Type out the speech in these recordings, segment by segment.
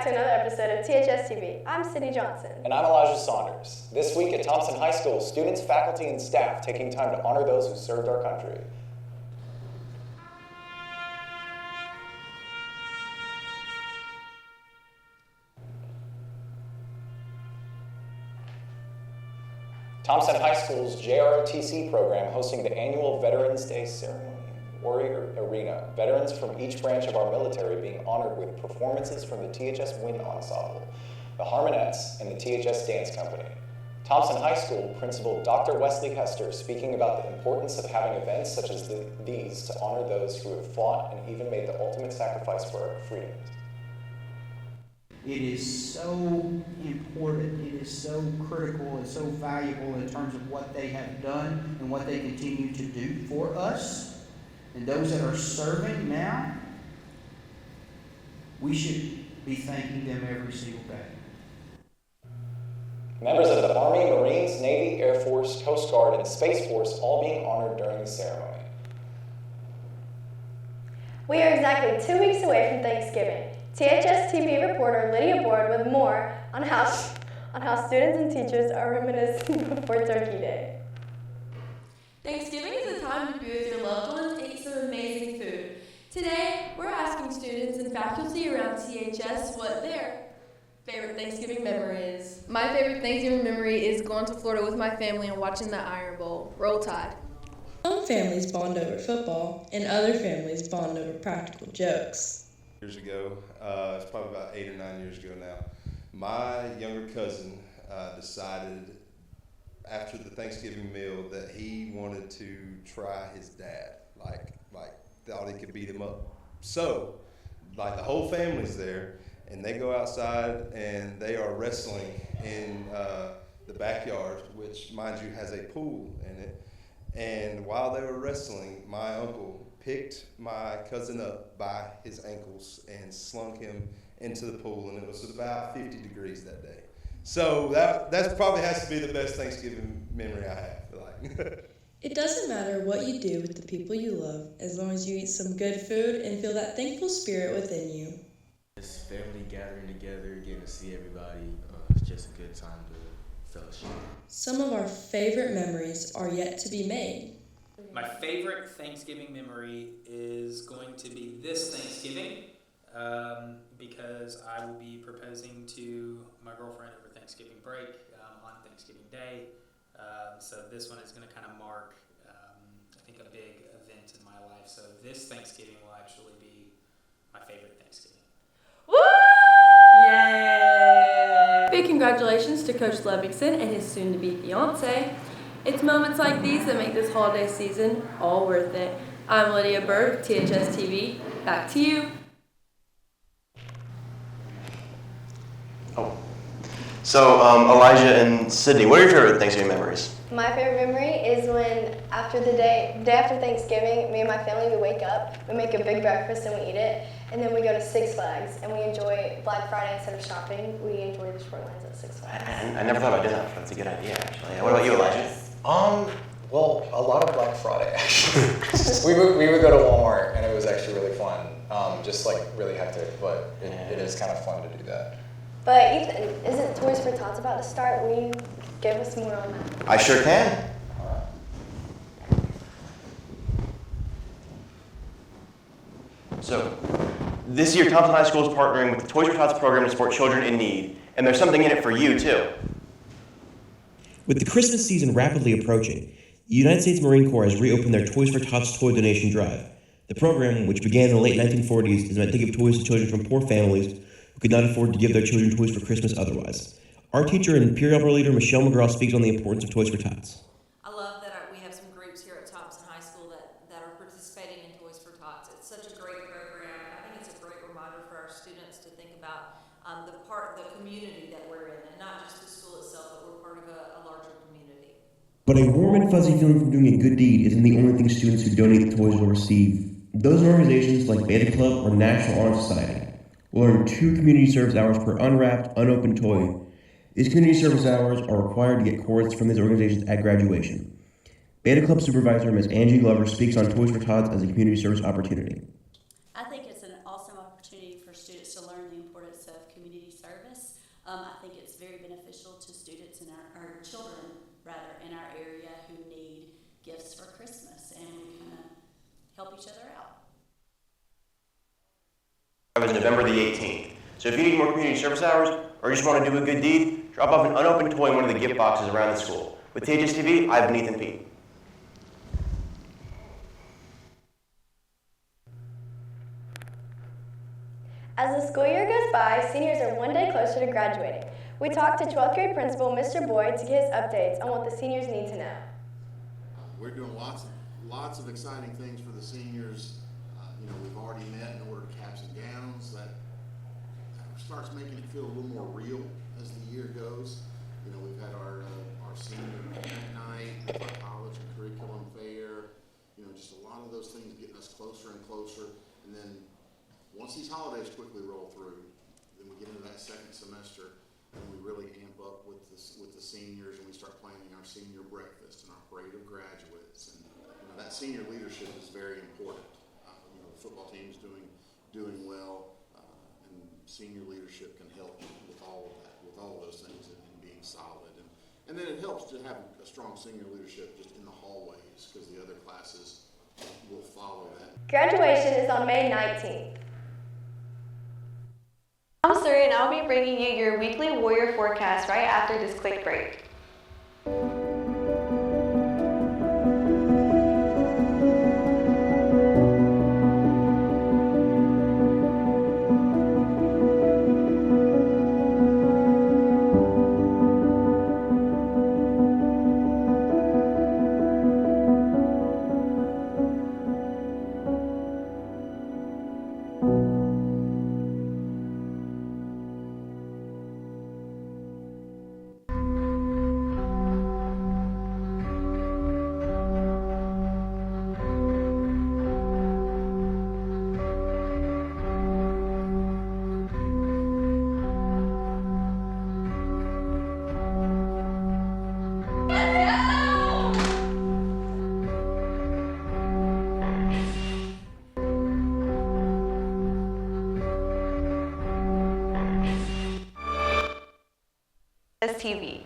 back to another episode of THSTV. I'm Sydney Johnson. And I'm Elijah Saunders. This week at Thompson High School, students, faculty, and staff taking time to honor those who served our country. Thompson High School's JROTC program hosting the annual Veterans Day ceremony. Warrior Arena, veterans from each branch of our military being honored with performances from the THS Wind Ensemble, the Harmonettes, and the THS Dance Company. Thompson High School Principal Dr. Wesley Hester speaking about the importance of having events such as these to honor those who have fought and even made the ultimate sacrifice for our freedoms. It is so important, it is so critical and so valuable in terms of what they have done and what they continue to do for us. And those that are serving now, we should be thanking them every single day. Members of the Army, Marines, Navy, Air Force, Coast Guard, and Space Force all being honored during the ceremony. We are exactly 2 weeks away from Thanksgiving. THSTV reporter Lydia Board with more on how students and teachers are reminiscing before Turkey Day. Thanksgiving is a time to be with your loved ones and eat some amazing food. Today, we're asking students and faculty around THS what their favorite Thanksgiving memory is. My favorite Thanksgiving memory is going to Florida with my family and watching the Iron Bowl. Roll Tide. Some families bond over football, and other families bond over practical jokes. Years ago, it's probably about 8 or 9 years ago now, my younger cousin decided after the Thanksgiving meal that he wanted to try his dad, like thought he could beat him up. So, like the whole family's there, and they go outside and they are wrestling in the backyard, which, mind you, has a pool in it. And while they were wrestling, my uncle picked my cousin up by his ankles and slung him into the pool, and it was about 50 degrees that day. So that probably has to be the best Thanksgiving memory I have. It doesn't matter what you do with the people you love, as long as you eat some good food and feel that thankful spirit within you. Just family gathering together, getting to see everybody. It's just a good time to fellowship. Some of our favorite memories are yet to be made. My favorite Thanksgiving memory is going to be this Thanksgiving because I will be proposing to my girlfriend over Thanksgiving break on Thanksgiving Day. So this one is going to kind of mark, I think, a big event in my life. So this Thanksgiving will actually be my favorite Thanksgiving. Woo! Yay! Big congratulations to Coach Livingston and his soon-to-be fiance. It's moments like these that make this holiday season all worth it. I'm Lydia Berg, THSTV. Back to you. So, Elijah and Sydney, what are your favorite Thanksgiving memories? My favorite memory is when after the day after Thanksgiving, me and my family, we wake up, we make a big breakfast and we eat it, and then we go to Six Flags and we enjoy Black Friday instead of shopping. We enjoy the short lines at Six Flags. I never thought about doing that. That's a good idea, actually. What about you, Elijah? Well, a lot of Black Friday, actually. we would go to Walmart, and it was actually really fun. Just like really hectic, but it is kind of fun to do that. But Ethan, isn't Toys for Tots about to start? Will you give us more on that? I sure can. So, this year Thompson High School is partnering with the Toys for Tots program to support children in need, and there's something in it for you, too. With the Christmas season rapidly approaching, the United States Marine Corps has reopened their Toys for Tots toy donation drive. The program, which began in the late 1940s, is meant to give toys to children from poor families who could not afford to give their children toys for Christmas otherwise. Our teacher and peer helper leader, Michelle McGraw, speaks on the importance of Toys for Tots. I love that we have some groups here at Thompson High School that are participating in Toys for Tots. It's such a great program. I think it's a great reminder for our students to think about the community that we're in, and not just the school itself, but we're part of a larger community. But a warm and fuzzy feeling from doing a good deed isn't the only thing students who donate toys will receive. Those organizations like Beta Club or National Honor Society will earn 2 community service hours per unwrapped, unopened toy. These community service hours are required to get cords from these organizations at graduation. Beta Club supervisor Ms. Angie Glover speaks on Toys for Tots as a community service opportunity. I think it's an awesome opportunity for students to learn the importance of community service. I think it's very beneficial to students in our children, rather, in our area who need gifts for Christmas, and we kind of help each other out. Is November the 18th. So if you need more community service hours or just want to do a good deed, drop off an unopened toy in one of the gift boxes around the school. With THSTV, I have Nathan Pete. As the school year goes by, seniors are one day closer to graduating. We talked to 12th grade principal Mr. Boyd to get his updates on what the seniors need to know. We're doing lots of exciting things for the seniors. We've already met and ordered caps and gowns. That starts making it feel a little more real as the year goes. We've had our senior parent night, our college and curriculum fair. Just a lot of those things getting us closer and closer. And then once these holidays quickly roll through, then we get into that second semester and we really amp up with the seniors, and we start planning our senior breakfast and our parade of graduates. And that senior leadership is very important. The football team's doing well, and senior leadership can help with all of that, with all of those things, and being solid. And then it helps to have a strong senior leadership just in the hallways, because the other classes will follow that. Graduation is on May 19th. I'm Suri, and I'll be bringing you your weekly Warrior forecast right after this quick break. THSTV.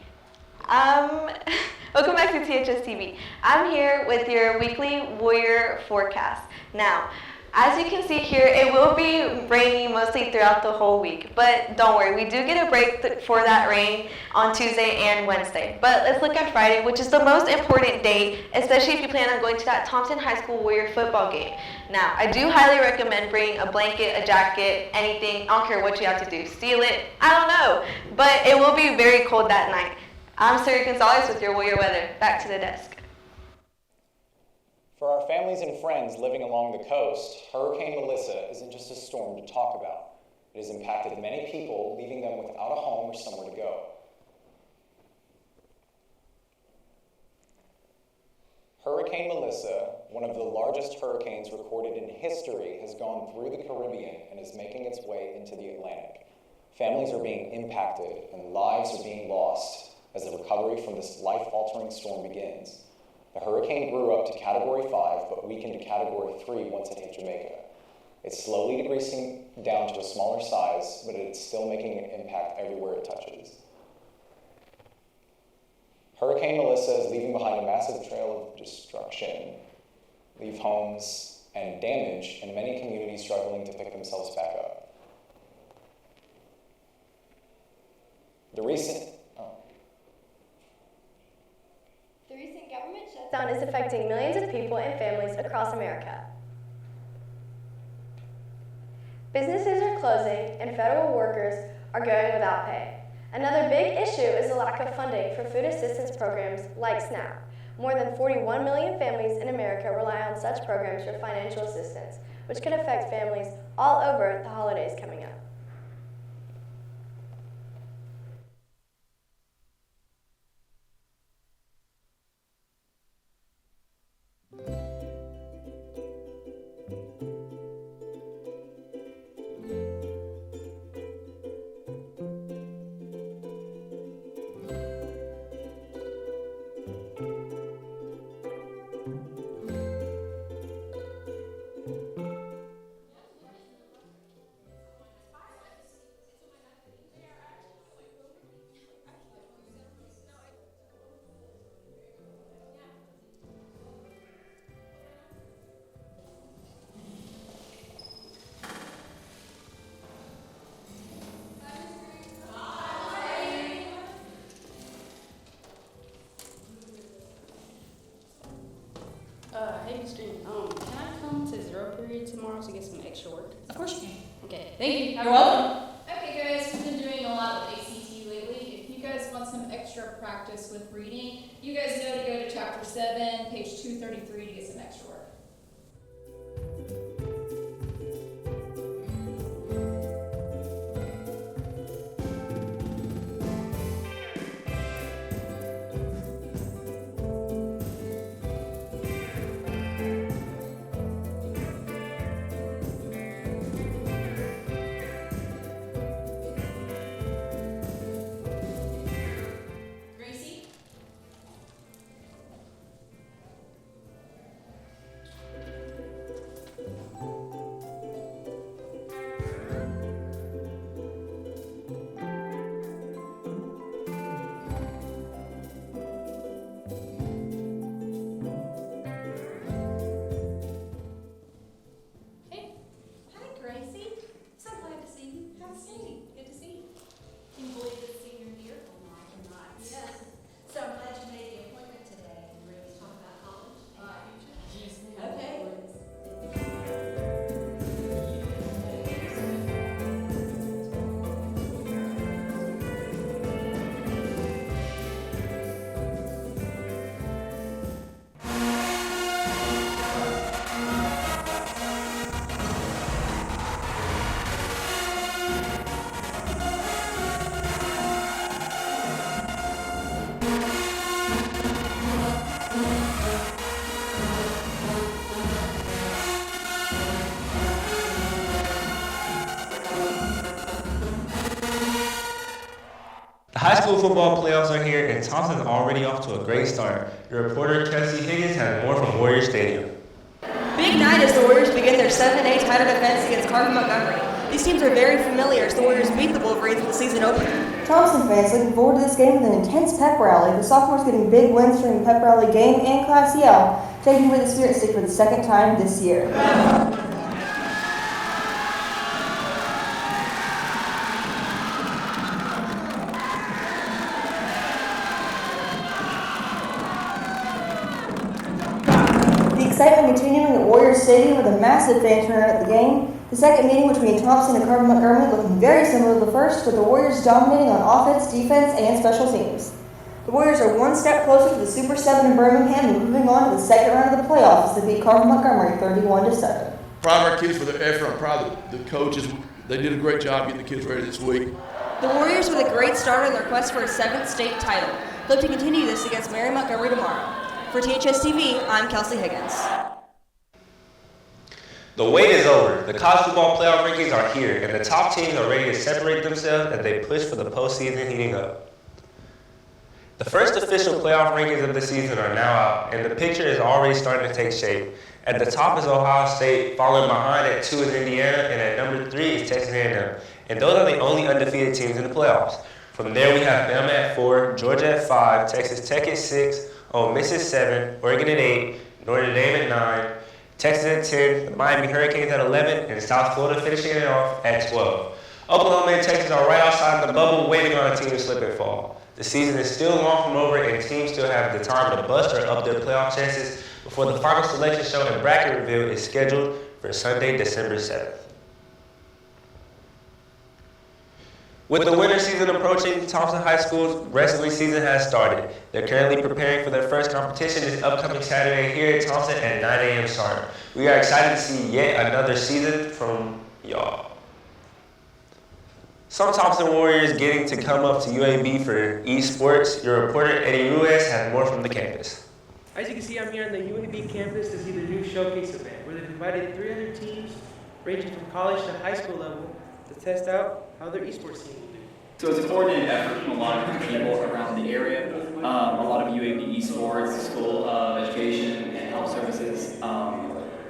Welcome back to THSTV. I'm here with your weekly Warrior forecast. Now, as you can see here, it will be rainy mostly throughout the whole week, but don't worry, we do get a break for that rain on Tuesday and Wednesday. But let's look at Friday, which is the most important day, especially if you plan on going to that Thompson High School Warrior football game. Now, I do highly recommend bringing a blanket, a jacket, anything. I don't care what you have to do. Steal it? I don't know. But it will be very cold that night. I'm Suri Gonzalez with your Warrior Weather. Back to the desk. For our families and friends living along the coast, Hurricane Melissa isn't just a storm to talk about. It has impacted many people, leaving them without a home or somewhere to go. Hurricane Melissa, one of the largest hurricanes recorded in history, has gone through the Caribbean and is making its way into the Atlantic. Families are being impacted and lives are being lost as the recovery from this life-altering storm begins. The hurricane grew up to Category 5, but weakened to Category 3 once it hit Jamaica. It's slowly decreasing down to a smaller size, but it's still making an impact everywhere it touches. Hurricane Melissa is leaving behind a massive trail of destruction, leave homes and damage, and many communities struggling to pick themselves back up. The recent government shutdown is affecting millions of people and families across America. Businesses are closing and federal workers are going without pay. Another big issue is the lack of funding for food assistance programs like SNAP. More than 41 million families in America rely on such programs for financial assistance, which could affect families all over the holidays coming up. tomorrow to get some extra work? Of course you can. Okay, thank you. You're welcome. Okay guys, we've been doing a lot with ACT lately. If you guys want some extra practice with reading, you guys know to go to chapter 7, page 233 to get some extra work. Gracie? Hey. Hi, Gracie. So glad to see you. Have a seat. Good to see you. Can you believe it's senior year? Oh, I cannot. Yes. So I'm glad you made the appointment today and ready to talk about college. Yes, ma'am. Okay. The high school football playoffs are here, and Thompson's already off to a great start. Your reporter, Kelsey Higgins, has more from Warrior Stadium. Big night as the Warriors begin their 7A title defense against Carver Montgomery. These teams are very familiar as the Warriors beat the Wolverines in the season opener. Thompson fans looking forward to this game with an intense pep rally. The sophomores getting big wins during the pep rally game and Class EL, taking away the Spirit Stick for the second time this year. The excitement continuing at Warriors Stadium with a massive fan turnout at the game. The second meeting between Thompson and Carver Montgomery looking very similar to the first, with the Warriors dominating on offense, defense, and special teams. The Warriors are one step closer to the Super 7 in Birmingham and moving on to the second round of the playoffs as they beat Carver Montgomery 31-7. Proud of our kids for their effort. I'm proud of the coaches. They did a great job getting the kids ready this week. The Warriors with a great start on their quest for a 7th state title. Hope to continue this against Mary Montgomery tomorrow. For THSTV, I'm Kelsey Higgins. The wait is over. The college football playoff rankings are here, and the top teams are ready to separate themselves as they push for the postseason heating up. The first official playoff rankings of the season are now out, and the picture is already starting to take shape. At the top is Ohio State, followed behind at 2 is Indiana, and at number 3 is Texas A&M. And those are the only undefeated teams in the playoffs. From there we have Bama at 4, Georgia at 5, Texas Tech at 6, Ole Miss at 7, Oregon at 8, Notre Dame at 9, Texas at 10, the Miami Hurricanes at 11, and South Florida finishing it off at 12. Oklahoma and Texas are right outside the bubble, waiting on a team to slip and fall. The season is still long from over, and teams still have the time to bust or up their playoff chances before the final selection show and bracket reveal is scheduled for Sunday, December 7th. With the winter season approaching, Thompson High School's wrestling season has started. They're currently preparing for their first competition this upcoming Saturday here at Thompson at 9 a.m. sharp. We are excited to see yet another season from y'all. Some Thompson Warriors getting to come up to UAB for esports. Your reporter Eddie Ruiz has more from the campus. As you can see, I'm here on the UAB campus to see the new showcase event, where they've invited 300 teams ranging from college to high school level to test out how their esports team will do. So it's a coordinated effort from a lot of different people around the area. A lot of UAB esports, School of Education and Health Services, a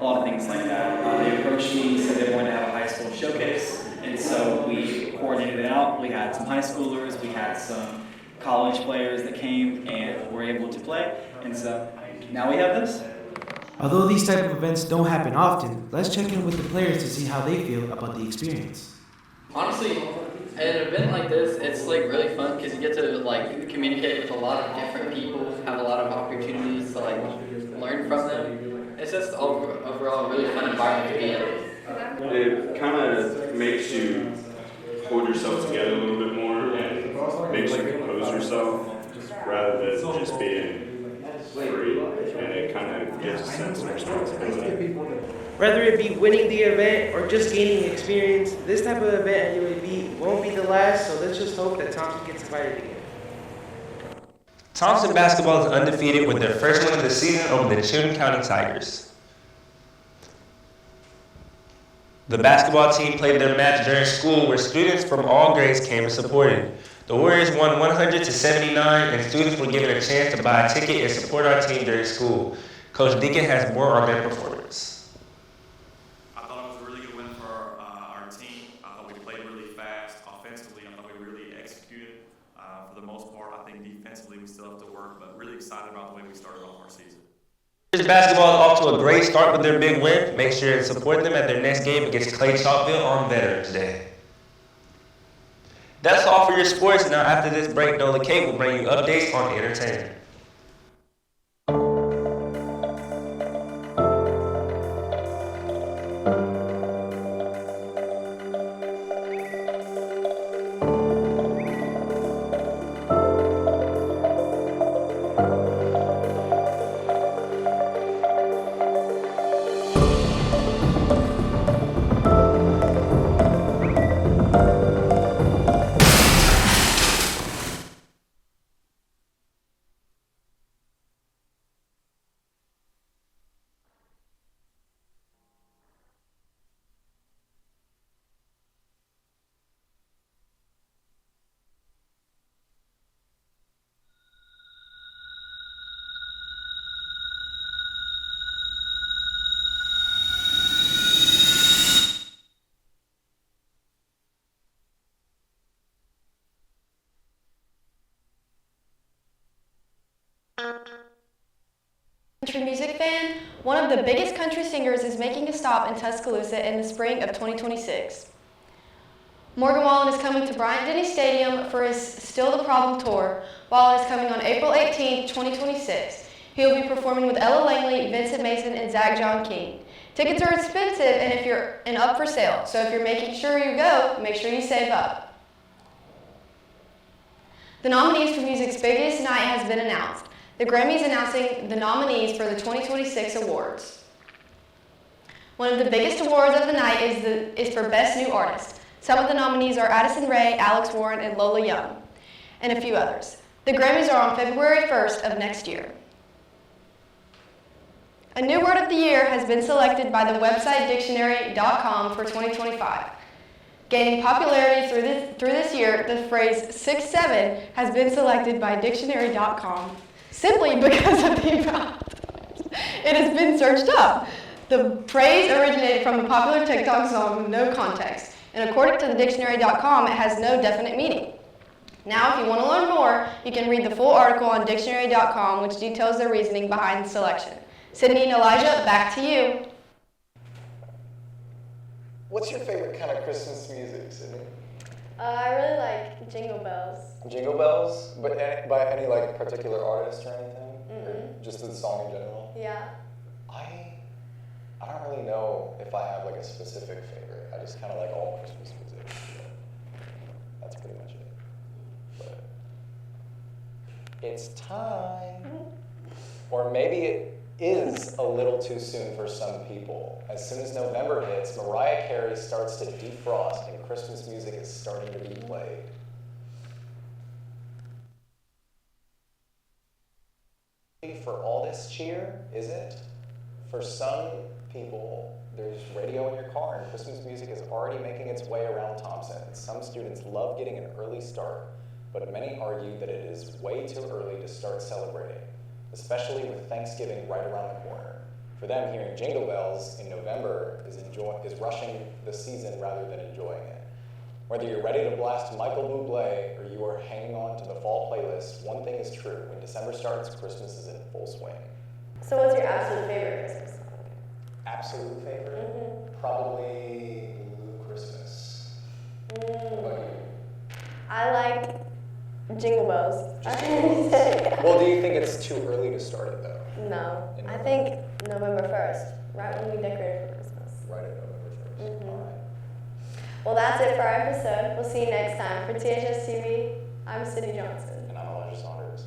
lot of things like that. They approached me, said they wanted to have a high school showcase, and so we coordinated it out. We had some high schoolers, we had some college players that came and were able to play, and so now we have this. Although these type of events don't happen often, let's check in with the players to see how they feel about the experience. Honestly, at an event like this, it's like really fun because you get to like communicate with a lot of different people, have a lot of opportunities to like learn from them. It's It's just overall a really fun environment to be in. It kind of makes you hold yourself together a little bit more and makes you compose yourself rather than just being free, and it kind of gives a sense of responsibility. Whether it be winning the event or just gaining experience, this type of event at UAB won't be the last, so let's just hope that Thompson gets invited again. Thompson basketball is undefeated with their first win of the season over the Chilton County Tigers. The basketball team played their match during school where students from all grades came and supported. The Warriors won 100-79 and students were given a chance to buy a ticket and support our team during school. Coach Deacon has more on their performance. I thought it was a really good win for our team. I thought we played really fast. Offensively, I thought we really executed. For the most part, I think defensively we still have to work, but really excited about the way we started off our season. Basketball is off to a great start with their big win. Make sure to support them at their next game against Clay Chalkville on Veterans Day. That's all for your sports. Now after this break, Nola Kate will bring you updates on entertainment. Country music fan, one of the biggest country singers is making a stop in Tuscaloosa in the spring of 2026. Morgan Wallen is coming to Bryant-Denny Stadium for his Still the Problem tour. Wallen is coming on April 18, 2026. He will be performing with Ella Langley, Vincent Mason, and Zach John King. Tickets are expensive and up for sale, so if you're making sure you go, make sure you save up. The nominees for music's biggest night has been announced. The Grammys announcing the nominees for the 2026 awards. One of the biggest awards of the night is for Best New Artist. Some of the nominees are Addison Rae, Alex Warren, and Lola Young, and a few others. The Grammys are on February 1st of next year. A new word of the year has been selected by the website dictionary.com for 2025. Gaining popularity through this year, the phrase 6'7" has been selected by dictionary.com simply because of the amount it has been searched up. The phrase originated from a popular TikTok song with no context, and according to the dictionary.com, it has no definite meaning. Now, if you want to learn more, you can read the full article on dictionary.com, which details the reasoning behind the selection. Sydney and Elijah, back to you. What's your favorite kind of Christmas music, Sydney? I really like Jingle Bells. Jingle Bells? But by any like particular artist or anything? Or just the song in general? Yeah. I don't really know if I have like a specific favorite. I just kind of like all Christmas music. That's pretty much it. But it's time. Or maybe it is a little too soon for some people. As soon as November hits, Mariah Carey starts to defrost and Christmas music is starting to be played. For all this cheer, is it? For some people, there's radio in your car and Christmas music is already making its way around Thompson. Some students love getting an early start, but many argue that it is way too early to start celebrating, especially with Thanksgiving right around the corner. For them, hearing Jingle Bells in November is rushing the season rather than enjoying it. Whether you're ready to blast Michael Bublé or you are hanging on to the fall playlist, one thing is true. When December starts, Christmas is in full swing. So what's your absolute favorite Christmas song? Absolute favorite? Probably Blue Christmas. What about you? I like Jingle Bells. Well, do you think it's too early to start it though? No. I think November 1st, right when we decorated for Christmas. Right at November 1st. Mhm. All right. Well, that's it for our episode. We'll see you next time. For THSTV, I'm Sydney Johnson. And I'm Elijah Saunders.